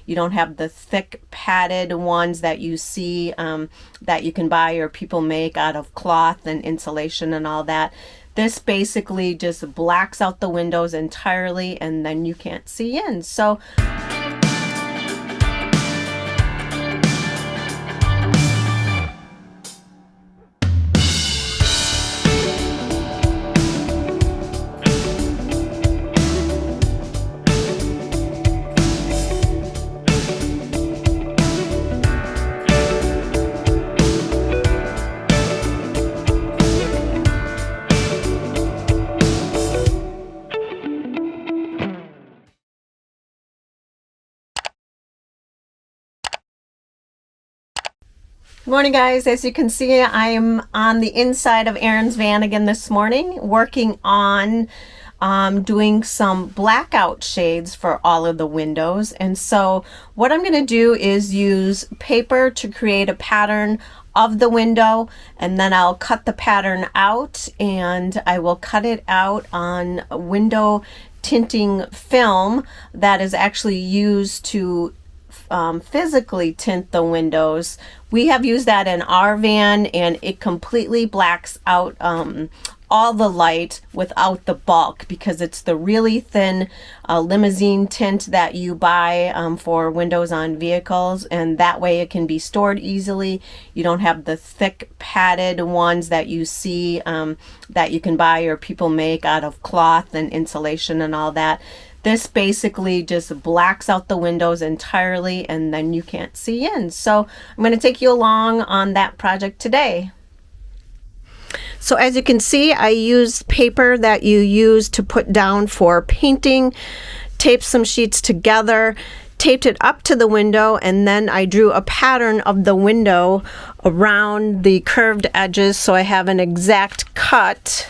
You don't have the thick padded ones that you see that you can buy or people make out of cloth and insulation and all that. This basically just blacks out the windows entirely, and then you can't see in. So good morning, guys. As you can see, I'm on the inside of Erin's van again this morning, working on doing some blackout shades for all of the windows. And so what I'm going to do is use paper to create a pattern of the window, and then I'll cut the pattern out, and I will cut it out on window tinting film that is actually used to physically tint the windows. We have used that in our van, and it completely blacks out all the light without the bulk, because it's the really thin limousine tint that you buy for windows on vehicles, and that way it can be stored easily. You don't have the thick padded ones that you see that you can buy or people make out of cloth and insulation and all that. This basically just blacks out the windows entirely, and then you can't see in. So I'm going to take you along on that project today. So as you can see, I used paper that you use to put down for painting, taped some sheets together, taped it up to the window, and then I drew a pattern of the window around the curved edges so I have an exact cut,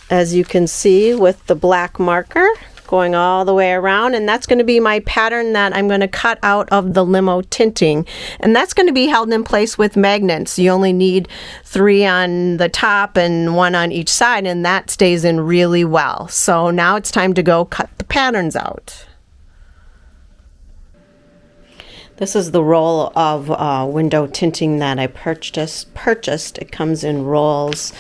as you can see, with the black marker going all the way around. And that's going to be my pattern that I'm going to cut out of the limo tinting, and that's going to be held in place with magnets. You only need 3 on the top and 1 on each side, and that stays in really well. So now it's time to go cut the patterns out. This is the roll of window tinting that I purchased. It comes in rolls,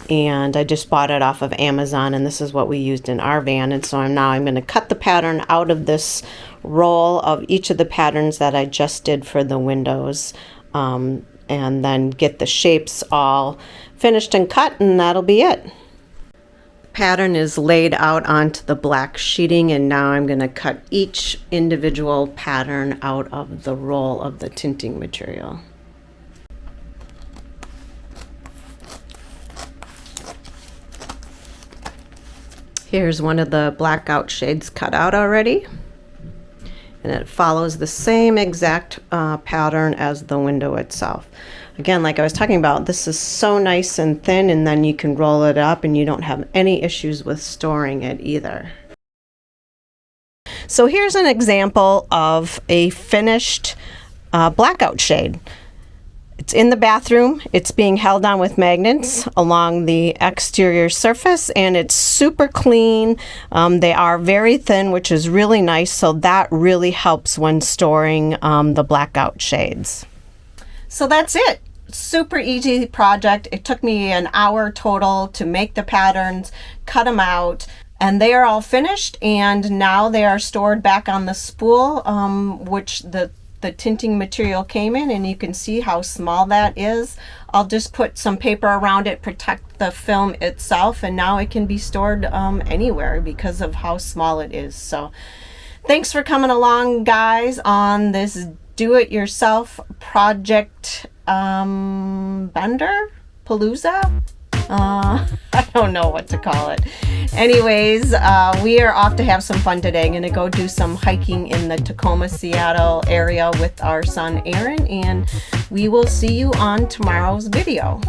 and I just bought it off of Amazon, and this is what we used in our van. And so I'm going to cut the pattern out of this roll of each of the patterns that I just did for the windows, and then get the shapes all finished and cut, and that'll be it. The pattern is laid out onto the black sheeting, and now I'm going to cut each individual pattern out of the roll of the tinting material. Here's one of the blackout shades cut out already, and it follows the same exact pattern as the window itself. Again, like I was talking about, this is so nice and thin, and then you can roll it up and you don't have any issues with storing it either. So here's an example of a finished blackout shade. It's in the bathroom. It's being held on with magnets along the exterior surface, and it's super clean. They are very thin, which is really nice, so that really helps when storing the blackout shades. So that's it. Super easy project. It took me an hour total to make the patterns, cut them out, and they are all finished, and now they are stored back on the spool, which the tinting material came in, and you can see how small that is. I'll just put some paper around it, protect the film itself, and now it can be stored anywhere because of how small it is. So thanks for coming along, guys, on this do-it-yourself project bender palooza. I don't know what to call it. Anyways, we are off to have some fun today. I'm going to go do some hiking in the Tacoma, Seattle area with our son Aaron, and we will see you on tomorrow's video.